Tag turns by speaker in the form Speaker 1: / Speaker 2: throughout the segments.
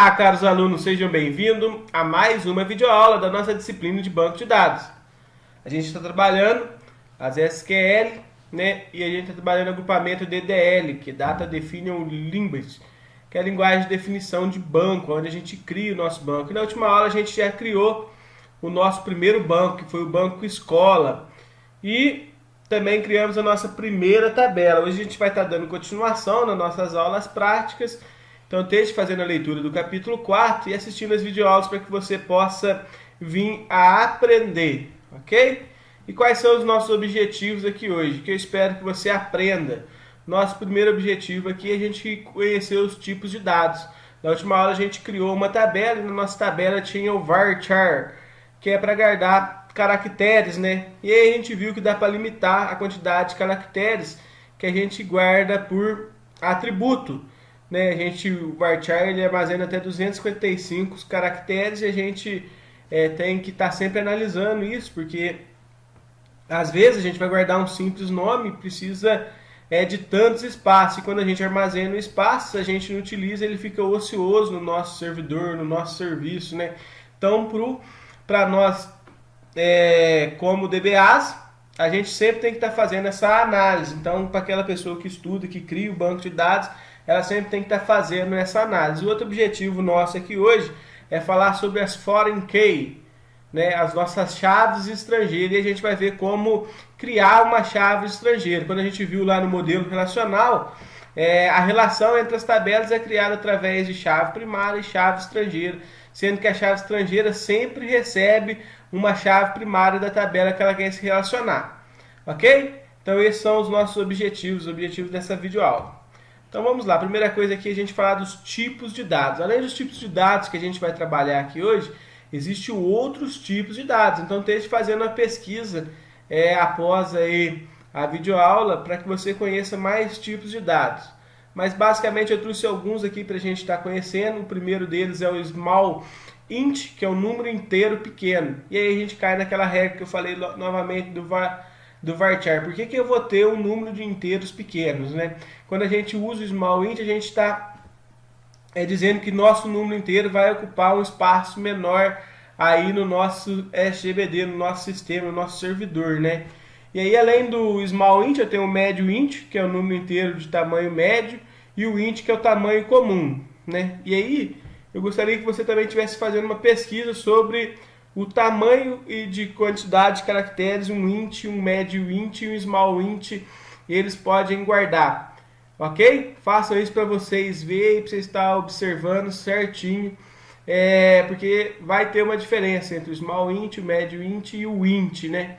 Speaker 1: Olá, caros alunos, sejam bem-vindos a mais uma videoaula da nossa disciplina de banco de dados. A gente está trabalhando as SQL, né? E a gente está trabalhando o agrupamento DDL, que é Data Definition Language, que é a linguagem de definição de banco, onde a gente cria o nosso banco. E na última aula a gente já criou o nosso primeiro banco, que foi o Banco Escola. E também criamos a nossa primeira tabela. Hoje a gente vai estar dando continuação nas nossas aulas práticas. Então esteja fazendo a leitura do capítulo 4 e assistindo as videoaulas para que você possa vir a aprender, ok? E quais são os nossos objetivos aqui hoje? Que eu espero que você aprenda. Nosso primeiro objetivo aqui é a gente conhecer os tipos de dados. Na última aula a gente criou uma tabela e na nossa tabela tinha o varchar, que é para guardar caracteres, né? E aí a gente viu que dá para limitar a quantidade de caracteres que a gente guarda por atributo. Né, o varchar ele armazena até 255 caracteres e a gente tem que estar sempre analisando isso, porque às vezes a gente vai guardar um simples nome e precisa de tantos espaços, e quando a gente armazena o espaço, a gente não utiliza, ele fica ocioso no nosso servidor, no nosso serviço. Né? Então, para nós, como DBAs, a gente sempre tem que estar fazendo essa análise. Então, para aquela pessoa que estuda, que cria o banco de dados, ela sempre tem que estar fazendo essa análise. O outro objetivo nosso aqui hoje é falar sobre as foreign key, né, as nossas chaves estrangeiras, e a gente vai ver como criar uma chave estrangeira. Quando a gente viu lá no modelo relacional, a relação entre as tabelas é criada através de chave primária e chave estrangeira, sendo que a chave estrangeira sempre recebe uma chave primária da tabela que ela quer se relacionar. Ok? Então esses são os nossos objetivos dessa videoaula. Então vamos lá, a primeira coisa aqui é a gente falar dos tipos de dados. Além dos tipos de dados que a gente vai trabalhar aqui hoje, existem outros tipos de dados. Então esteja fazendo uma pesquisa após aí a videoaula para que você conheça mais tipos de dados. Mas basicamente eu trouxe alguns aqui para a gente estar conhecendo. O primeiro deles é o small int, que é o número inteiro pequeno. E aí a gente cai naquela regra que eu falei novamente do varchar. Por que eu vou ter um número de inteiros pequenos, né? Quando a gente usa o small int, a gente está dizendo que nosso número inteiro vai ocupar um espaço menor aí no nosso SGBD, no nosso sistema, no nosso servidor, né? E aí, além do small int, eu tenho o médio int, que é o número inteiro de tamanho médio, e o int, que é o tamanho comum, né? E aí, eu gostaria que você também estivesse fazendo uma pesquisa sobre o tamanho e de quantidade de caracteres um int, um médio int e um small int eles podem guardar, ok? Façam isso para vocês verem, para você estar observando certinho, porque vai ter uma diferença entre o small int, o médio int e o int, né?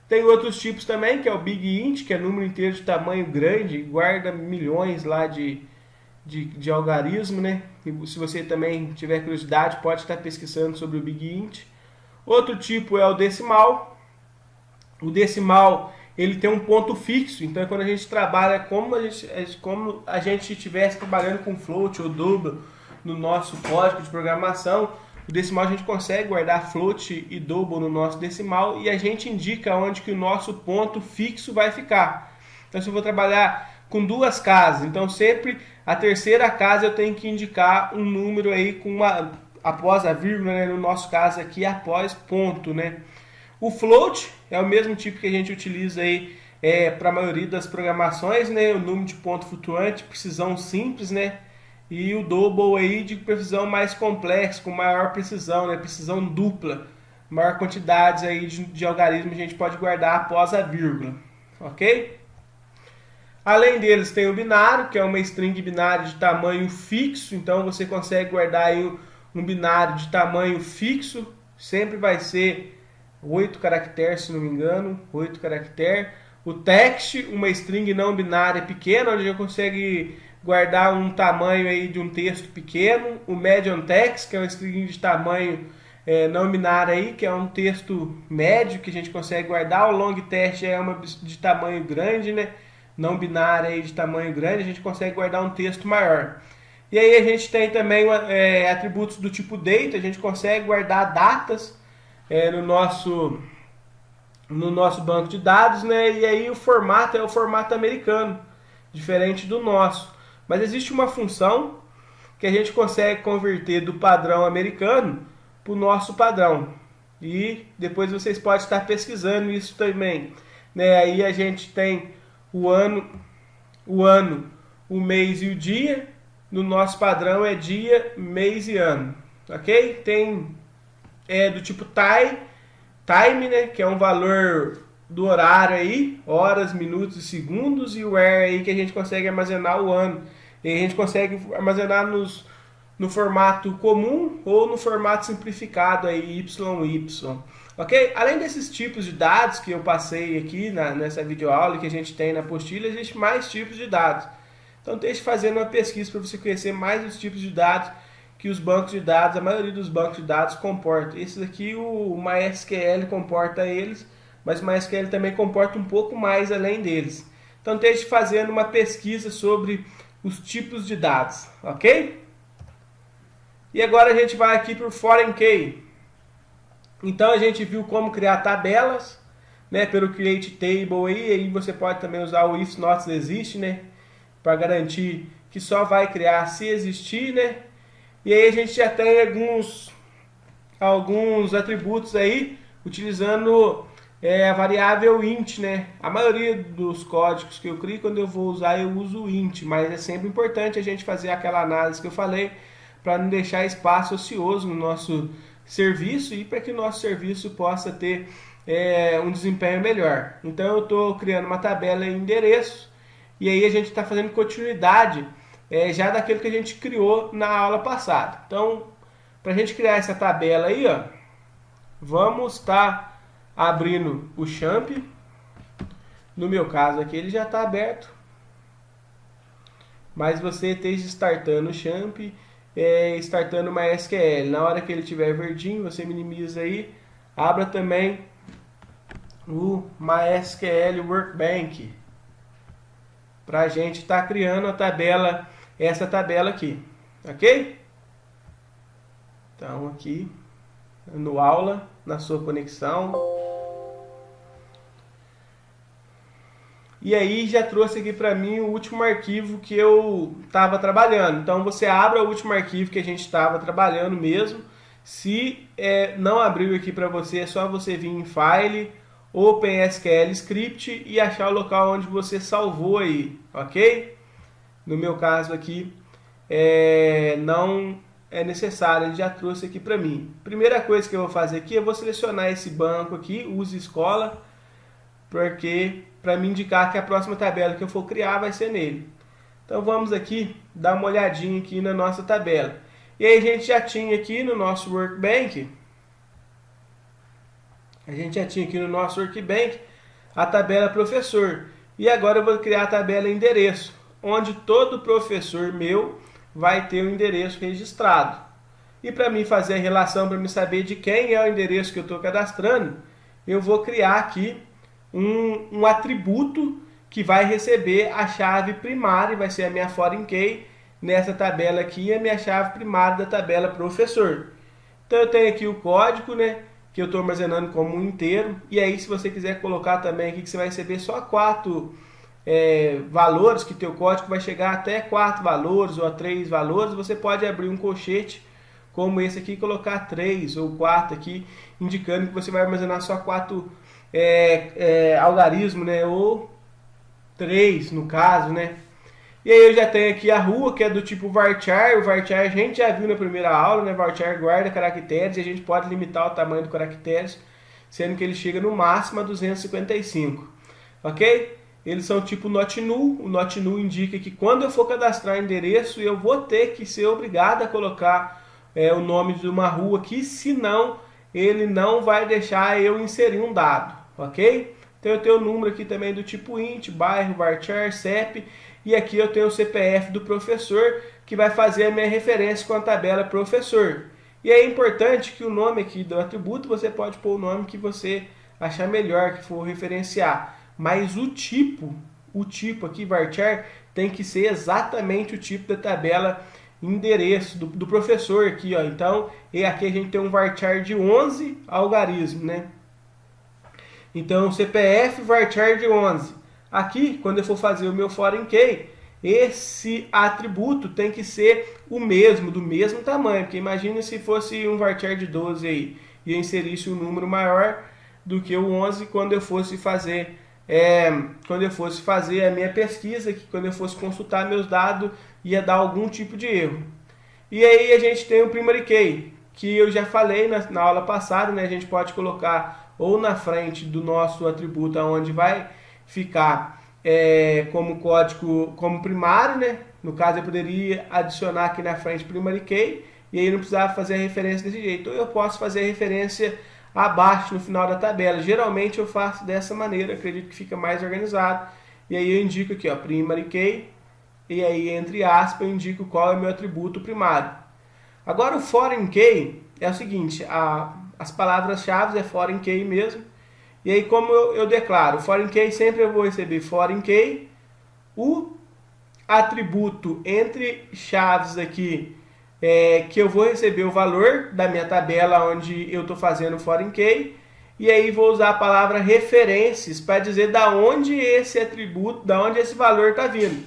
Speaker 1: Tem outros tipos também, que é o big int, que é número inteiro de tamanho grande, guarda milhões lá de algarismo, né? E se você também tiver curiosidade, pode estar pesquisando sobre o big int. Outro tipo é o decimal. O decimal ele tem um ponto fixo, então quando a gente trabalha como a gente estivesse trabalhando com float ou double no nosso código de programação, o decimal a gente consegue guardar float e double no nosso decimal e a gente indica onde que o nosso ponto fixo vai ficar. Então se eu vou trabalhar com duas casas, então sempre a terceira casa eu tenho que indicar um número aí com após a vírgula, né? No nosso caso aqui após ponto, né? O float é o mesmo tipo que a gente utiliza aí para a maioria das programações, né? O número de ponto flutuante, precisão simples, né? E o double aí de precisão mais complexa, com maior precisão, né? Precisão dupla, maior quantidade aí de algarismos a gente pode guardar após a vírgula, ok? Além deles tem o binário, que é uma string binária de tamanho fixo, então você consegue guardar aí um binário de tamanho fixo, sempre vai ser 8 caracteres, se não me engano, 8 caracteres. O text, uma string não binária pequena, onde eu consigo guardar um tamanho aí de um texto pequeno. O medium text, que é uma string de tamanho não binário aí, que é um texto médio que a gente consegue guardar. O long text é uma de tamanho grande, né? Não binária aí de tamanho grande, a gente consegue guardar um texto maior. E aí a gente tem também atributos do tipo date, a gente consegue guardar datas no nosso banco de dados, né? E aí o formato é o formato americano, diferente do nosso. Mas existe uma função que a gente consegue converter do padrão americano para o nosso padrão. E depois vocês podem estar pesquisando isso também, né? Aí a gente tem o ano, o mês e o dia. No nosso padrão é dia, mês e ano, ok? Tem do tipo time, né? Que é um valor do horário aí, horas, minutos e segundos, e o where aí que a gente consegue armazenar o ano. E a gente consegue armazenar no formato comum ou no formato simplificado aí, YY. Ok? Além desses tipos de dados que eu passei aqui nessa videoaula que a gente tem na apostila, existe mais tipos de dados. Então deixe fazendo uma pesquisa para você conhecer mais os tipos de dados que os bancos de dados, a maioria dos bancos de dados comportam. Esses aqui o MySQL comporta eles, mas o MySQL também comporta um pouco mais além deles. Então deixe fazendo uma pesquisa sobre os tipos de dados, ok? E agora a gente vai aqui para o Foreign Key. Então a gente viu como criar tabelas, né, pelo Create Table aí você pode também usar o If Not Exist, né, para garantir que só vai criar se existir, né? E aí a gente já tem alguns atributos aí utilizando a variável int, né? A maioria dos códigos que eu crio, quando eu vou usar, eu uso int, mas é sempre importante a gente fazer aquela análise que eu falei para não deixar espaço ocioso no nosso serviço e para que o nosso serviço possa ter um desempenho melhor. Então eu estou criando uma tabela em endereço e aí a gente está fazendo continuidade já daquilo que a gente criou na aula passada. Então, para a gente criar essa tabela aí, ó, vamos estar abrindo o Champ. No meu caso aqui ele já está aberto, mas você esteja startando o Champ, startando o MySQL. Na hora que ele estiver verdinho, você minimiza aí, abra também o MySQL Workbench, para a gente estar criando a tabela, essa tabela aqui, ok? Então aqui no aula, na sua conexão. E aí já trouxe aqui para mim o último arquivo que eu estava trabalhando. Então você abre o último arquivo que a gente estava trabalhando mesmo. Se não abriu aqui para você, é só você vir em File, OpenSQL Script e achar o local onde você salvou aí, ok? No meu caso aqui, não é necessário, ele já trouxe aqui para mim. Primeira coisa que eu vou fazer aqui, eu vou selecionar esse banco aqui, use escola, porque para me indicar que a próxima tabela que eu for criar vai ser nele. Então vamos aqui dar uma olhadinha aqui na nossa tabela. E aí a gente já tinha aqui no nosso Workbench, a tabela professor. E agora eu vou criar a tabela endereço, onde todo professor meu vai ter o endereço registrado. E para mim fazer a relação, para me saber de quem é o endereço que eu estou cadastrando, eu vou criar aqui um atributo que vai receber a chave primária, vai ser a minha foreign key, nessa tabela aqui, a minha chave primária da tabela professor. Então eu tenho aqui o código, né, que eu estou armazenando como um inteiro, e aí se você quiser colocar também aqui que você vai receber só 4 valores, que teu código vai chegar até 4 valores ou a 3 valores, você pode abrir um colchete como esse aqui e colocar 3 ou 4 aqui, indicando que você vai armazenar só 4 algarismos, né, ou 3 no caso, né. E aí eu já tenho aqui a rua, que é do tipo varchar. O varchar a gente já viu na primeira aula, né? Varchar guarda caracteres e a gente pode limitar o tamanho do caracteres, sendo que ele chega no máximo a 255. Ok? Eles são tipo not null. O not null indica que quando eu for cadastrar endereço, eu vou ter que ser obrigado a colocar o nome de uma rua aqui, senão ele não vai deixar eu inserir um dado. Ok? Então eu tenho o número aqui também do tipo int, bairro, varchar, CEP. E aqui eu tenho o CPF do professor, que vai fazer a minha referência com a tabela professor. E é importante que o nome aqui do atributo, você pode pôr o nome que você achar melhor, que for referenciar. Mas o tipo aqui, varchar, tem que ser exatamente o tipo da tabela endereço do professor aqui, ó. Então, e aqui a gente tem um varchar de 11 algarismo, né? Então, CPF varchar de 11. Aqui, quando eu for fazer o meu foreign key, esse atributo tem que ser o mesmo, do mesmo tamanho. Porque imagine se fosse um varchar de 12 aí, e eu inserisse um número maior do que o 11 quando eu fosse fazer a minha pesquisa, que quando eu fosse consultar meus dados, ia dar algum tipo de erro. E aí a gente tem o primary key, que eu já falei na aula passada, né? A gente pode colocar ou na frente do nosso atributo, onde vai ficar como código, como primário, né? No caso, eu poderia adicionar aqui na frente primary key, e aí não precisava fazer a referência desse jeito. Ou eu posso fazer a referência abaixo, no final da tabela. Geralmente eu faço dessa maneira, acredito que fica mais organizado. E aí eu indico aqui, ó, primary key, e aí entre aspas eu indico qual é o meu atributo primário. Agora o foreign key é o seguinte, as palavras-chave é foreign key mesmo. E aí como eu declaro, foreign key sempre eu vou receber foreign key, o atributo entre chaves aqui, que eu vou receber o valor da minha tabela onde eu estou fazendo foreign key, e aí vou usar a palavra referências para dizer da onde esse atributo, da onde esse valor está vindo.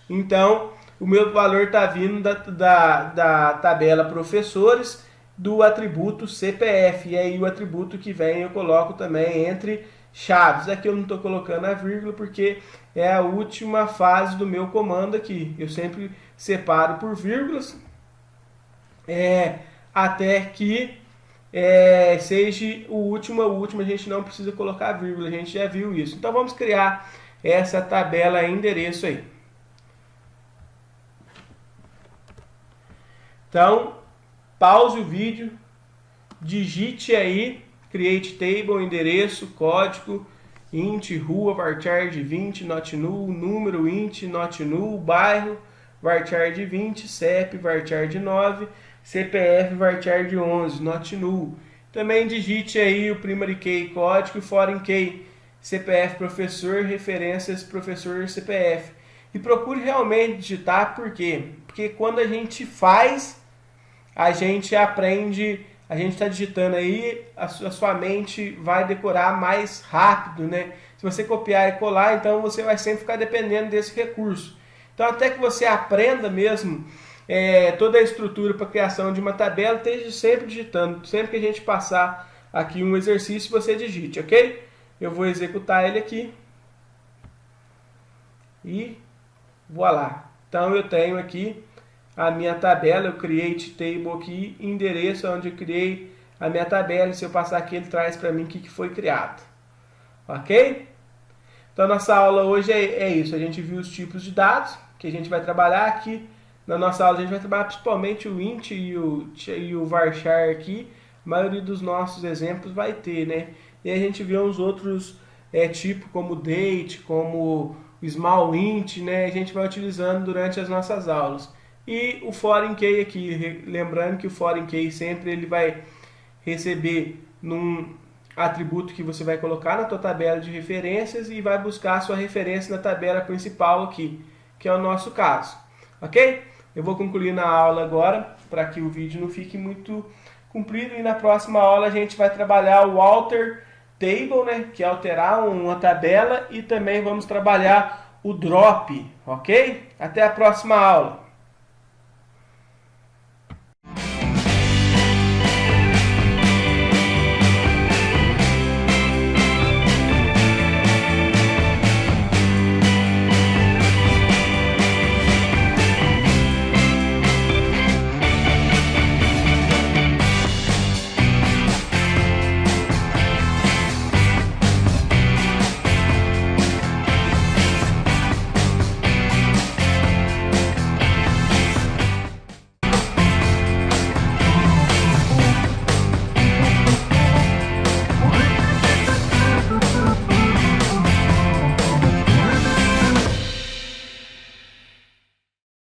Speaker 1: Então, o meu valor está vindo da tabela professores, do atributo CPF, e aí o atributo que vem eu coloco também entre chaves. Aqui eu não estou colocando a vírgula porque é a última fase do meu comando aqui. Eu sempre separo por vírgulas, até que seja o último, a gente não precisa colocar vírgula, a gente já viu isso. Então vamos criar essa tabela endereço aí. Então, pause o vídeo, digite aí, create table, endereço, código, int, rua, varchar de 20, not null, número, int, not null, bairro, varchar de 20, CEP, varchar de 9, CPF, varchar de 11, not null. Também digite aí o primary key, código, foreign key, CPF professor, referências professor, CPF. E procure realmente digitar, por quê? Porque quando a gente faz, a gente aprende, a gente está digitando aí, a sua mente vai decorar mais rápido, né? Se você copiar e colar, então você vai sempre ficar dependendo desse recurso. Então até que você aprenda mesmo toda a estrutura para a criação de uma tabela, esteja sempre digitando. Sempre que a gente passar aqui um exercício, você digite, ok? Eu vou executar ele aqui. E voilá. Então eu tenho aqui a minha tabela, o create table aqui, endereço onde eu criei a minha tabela, e se eu passar aqui ele traz para mim o que foi criado. Ok? Então nossa aula hoje é isso, a gente viu os tipos de dados que a gente vai trabalhar aqui. Na nossa aula a gente vai trabalhar principalmente o int e o varchar aqui, a maioria dos nossos exemplos vai ter, né? E a gente viu uns outros tipos como date, como o small int, né? A gente vai utilizando durante as nossas aulas. E o foreign key aqui, lembrando que o foreign key sempre ele vai receber num atributo que você vai colocar na tua tabela de referências e vai buscar a sua referência na tabela principal aqui, que é o nosso caso. Ok? Eu vou concluir na aula agora, para que o vídeo não fique muito comprido, e na próxima aula a gente vai trabalhar o alter table, né, que é alterar uma tabela, e também vamos trabalhar o drop, ok? Até a próxima aula.